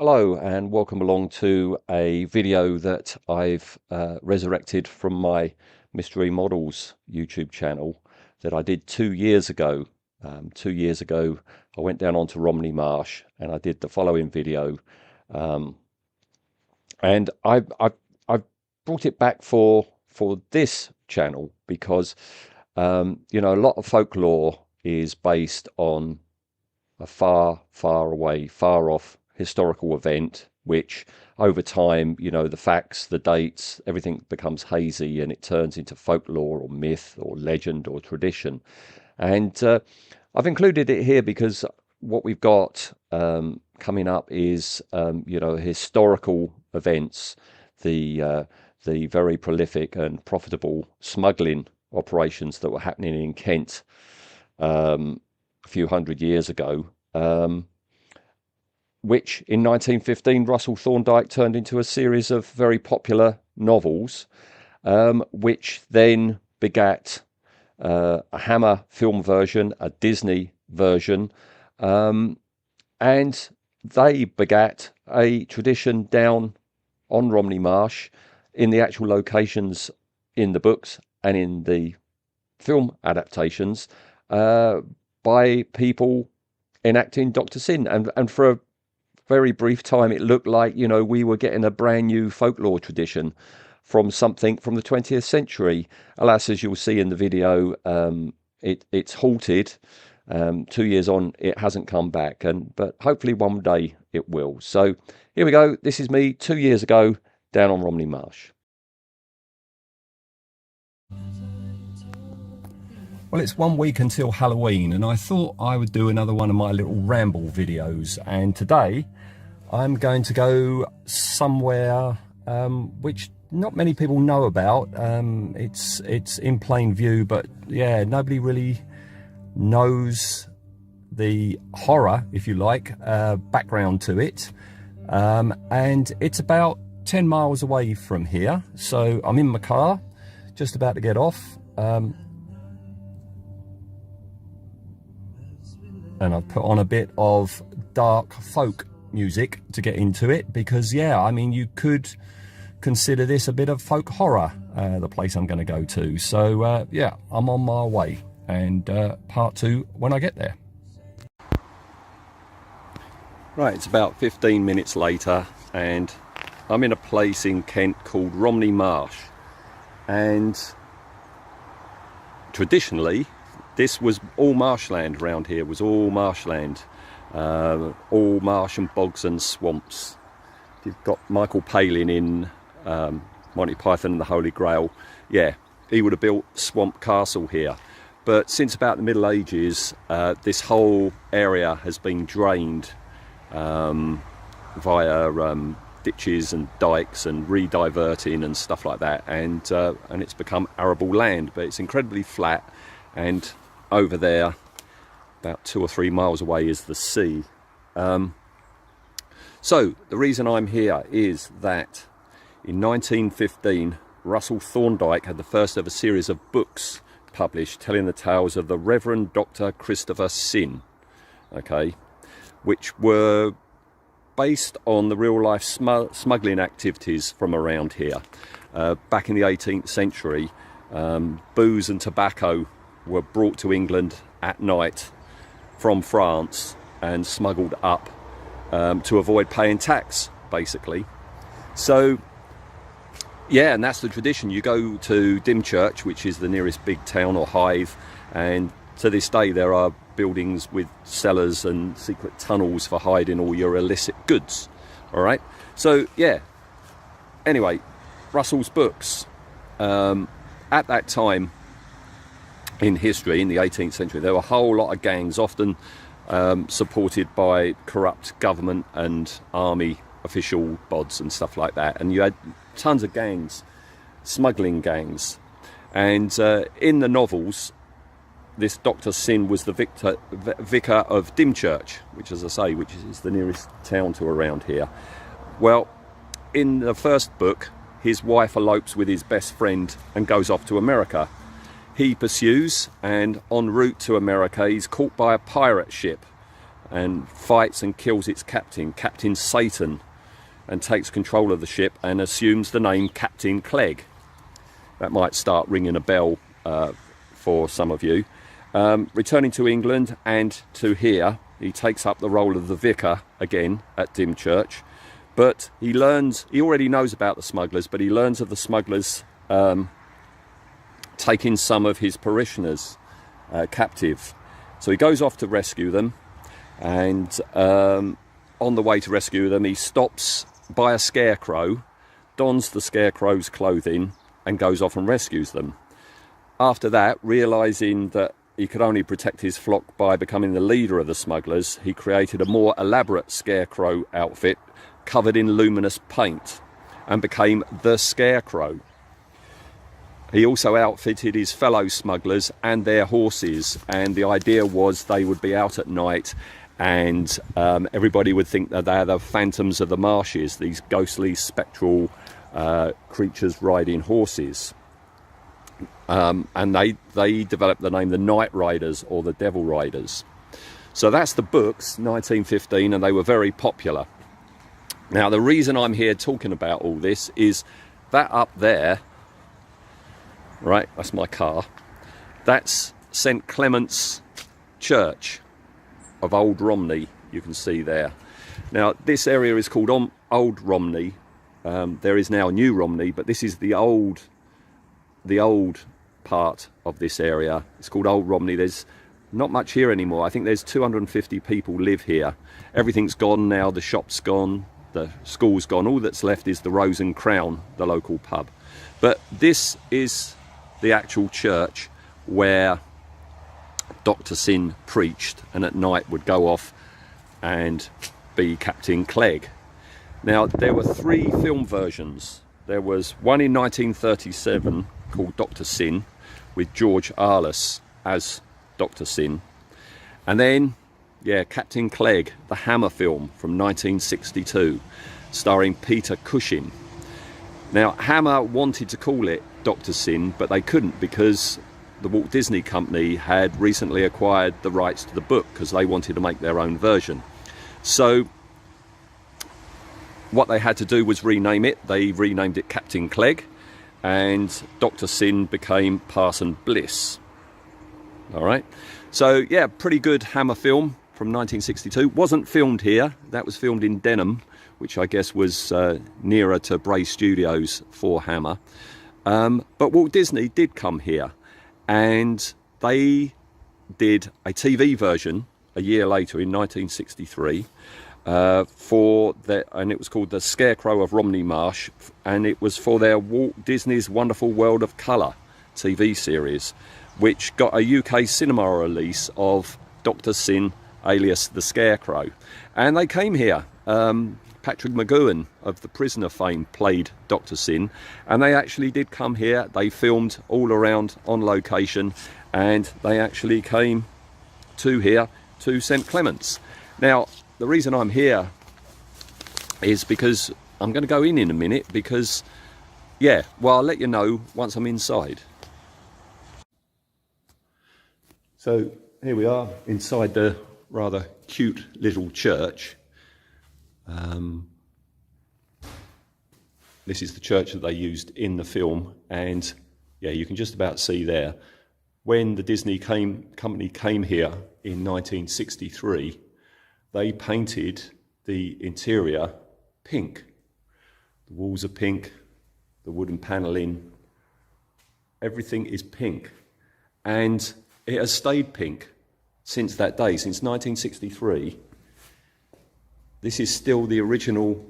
Hello and welcome along to a video that I've resurrected from my Mystery Models YouTube channel that I did 2 years ago. 2 years ago I went down onto Romney Marsh and I did the following video, and I've brought it back for this channel because you know, a lot of folklore is based on a far away, far off historical event, which over time, you know, the facts, the dates, everything becomes hazy and it turns into folklore or myth or legend or tradition. And I've included it here because what we've got coming up is you know, historical events, the very prolific and profitable smuggling operations that were happening in Kent a few hundred years ago, which in 1915 Russell Thorndike turned into a series of very popular novels, which then begat a Hammer film version, a Disney version, and they begat a tradition down on Romney Marsh in the actual locations in the books and in the film adaptations, by people enacting Dr. Sin. And for a very brief time it looked like, you know, we were getting a brand new folklore tradition from something from the 20th century. Alas, as you'll see in the video, it's halted. 2 years on, it hasn't come back, but hopefully one day it will. So here we go. This is me 2 years ago down on Romney Marsh. Well, it's 1 week until Halloween, and I thought I would do another one of my little ramble videos. And today I'm going to go somewhere which not many people know about. It's in plain view, but yeah, nobody really knows the horror, if you like, background to it. And it's about 10 miles away from here. So I'm in my car, just about to get off. And I've put on a bit of dark folk music to get into it because, yeah, I mean, you could consider this a bit of folk horror, the place I'm going to go to. So, yeah, I'm on my way, and part two when I get there. Right, it's about 15 minutes later and I'm in a place in Kent called Romney Marsh, and traditionally this was all marshland around here, was all marshland, all marsh and bogs and swamps. You've got Michael Palin in Monty Python and the Holy Grail. Yeah, he would have built Swamp Castle here. But since about the Middle Ages, this whole area has been drained via ditches and dikes and re-diverting and stuff like that, and it's become arable land, but it's incredibly flat. And over there, about 2 or 3 miles away, is the sea. So the reason I'm here is that in 1915, Russell Thorndike had the first ever series of books published telling the tales of the Reverend Dr. Christopher Sin, okay, which were based on the real-life smuggling activities from around here. Back in the 18th century, booze and tobacco were brought to England at night from France and smuggled up to avoid paying tax, basically. So, yeah, and that's the tradition. You go to Dymchurch, which is the nearest big town or hive, and to this day there are buildings with cellars and secret tunnels for hiding all your illicit goods. All right, so yeah, anyway, Russell's books, at that time in history, in the 18th century, there were a whole lot of gangs, often supported by corrupt government and army official bods and stuff like that, and you had tons of gangs, smuggling gangs. And in the novels, this Dr. Sin was the vicar of Dymchurch, which, as I say, which is the nearest town to around here. Well, in the first book, his wife elopes with his best friend and goes off to America. He pursues, and en route to America, he's caught by a pirate ship. and fights and kills its captain, Captain Satan, and takes control of the ship and assumes the name Captain Clegg. That might start ringing a bell for some of you. Returning to England and to here, he takes up the role of the vicar again at Dymchurch, but he already knows about the smugglers, but he learns of the smugglers taking some of his parishioners captive. So he goes off to rescue them, and on the way to rescue them, he stops by a scarecrow, dons the scarecrow's clothing, and goes off and rescues them. After that, realising that he could only protect his flock by becoming the leader of the smugglers, he created a more elaborate scarecrow outfit covered in luminous paint and became the Scarecrow. He also outfitted his fellow smugglers and their horses, and the idea was they would be out at night and everybody would think that they're the phantoms of the marshes, these ghostly, spectral creatures riding horses. And they developed the name the Night Riders or the Devil Riders. So that's the books, 1915, and they were very popular. Now, the reason I'm here talking about all this is that up there, right, that's my car, that's St Clement's Church of Old Romney, you can see there. Now, this area is called Old Romney. There is now New Romney, but this is the old part of this area. It's called Old Romney. There's not much here anymore. I think there's 250 people live here. Everything's gone now. The shop's gone, the school's gone. All that's left is the Rose and Crown, the local pub. But this is the actual church where Dr. Sin preached and at night would go off and be Captain Clegg. Now, there were 3 film versions. There was one in 1937 called Dr. Sin with George Arliss as Dr. Sin. And then, yeah, Captain Clegg, the Hammer film from 1962, starring Peter Cushing. Now, Hammer wanted to call it Dr. Sin, but they couldn't because the Walt Disney Company had recently acquired the rights to the book because they wanted to make their own version. So what they had to do was rename it. They renamed it Captain Clegg, and Dr. Sin became Parson Bliss. All right. So yeah, pretty good Hammer film from 1962. Wasn't filmed here. That was filmed in Denham, which I guess was nearer to Bray Studios for Hammer. But Walt Disney did come here, and they did a TV version a year later in 1963 and it was called The Scarecrow of Romney Marsh, and it was for their Walt Disney's Wonderful World of Colour TV series, which got a UK cinema release of Dr. Sin alias The Scarecrow. And they came here. Patrick McGowan of The Prisoner fame played Dr. Sin, and they actually did come here. They filmed all around on location, and they actually came to here to St Clement's. Now, the reason I'm here is because I'm going to go in a minute because, yeah, well, I'll let you know once I'm inside. So here we are inside the rather cute little church. This is the church that they used in the film, and yeah, you can just about see there. When the Disney company came here in 1963, they painted the interior pink. The walls are pink, the wooden panelling, everything is pink. And it has stayed pink since that day, since 1963. This is still the original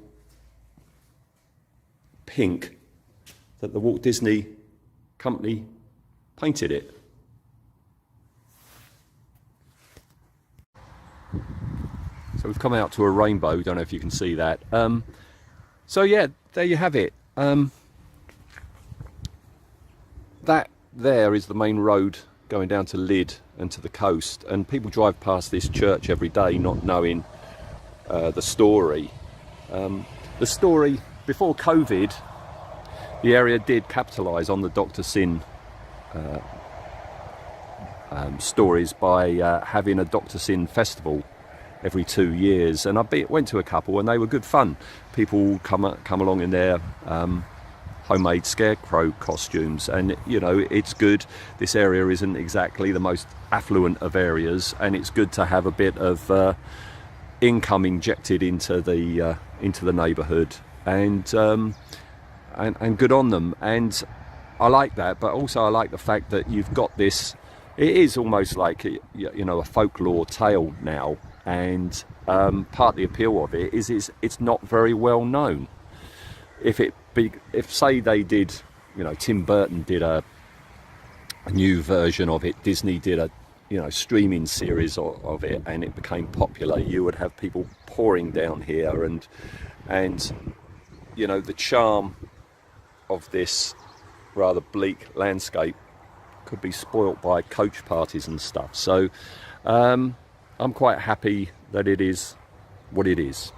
pink that the Walt Disney Company painted it. So we've come out to a rainbow, don't know if you can see that. So yeah, there you have it. That there is the main road going down to Lydd and to the coast, and people drive past this church every day not knowing the story. The story, before COVID, the area did capitalise on the Dr. Sin stories by having a Dr. Sin festival every 2 years, and went to a couple, and they were good fun. People come along in their homemade scarecrow costumes, and you know, it's good. This area isn't exactly the most affluent of areas, and it's good to have a bit of income injected into the neighbourhood, and good on them. And I like that, but also I like the fact that you've got this. It is almost like a folklore tale now, and part of the appeal of it is it's not very well known. If say they did, Tim Burton did a new version of it, Disney did a streaming series of it, and it became popular, you would have people pouring down here, and the charm of this rather bleak landscape could be spoilt by coach parties and stuff. So I'm quite happy that it is what it is.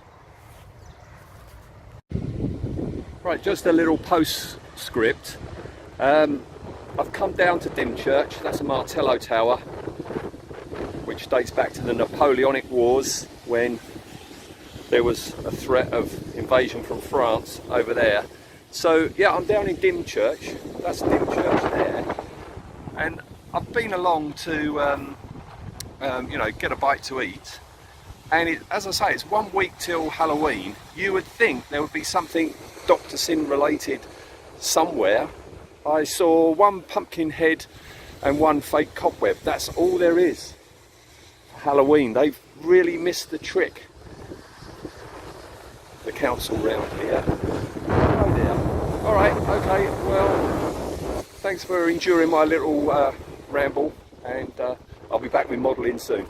Right, just a little postscript. I've come down to Dymchurch. That's a Martello tower, which dates back to the Napoleonic Wars, when there was a threat of invasion from France over there. So yeah, I'm down in Dymchurch. That's Dymchurch there, and I've been along to get a bite to eat. And as I say, it's 1 week till Halloween. You would think there would be something Dr. Sin related somewhere. I saw one pumpkin head and one fake cobweb. That's all there is for Halloween. They've really missed the trick, the council round here. Oh dear. All right, okay, well, thanks for enduring my little ramble, and I'll be back with modelling soon.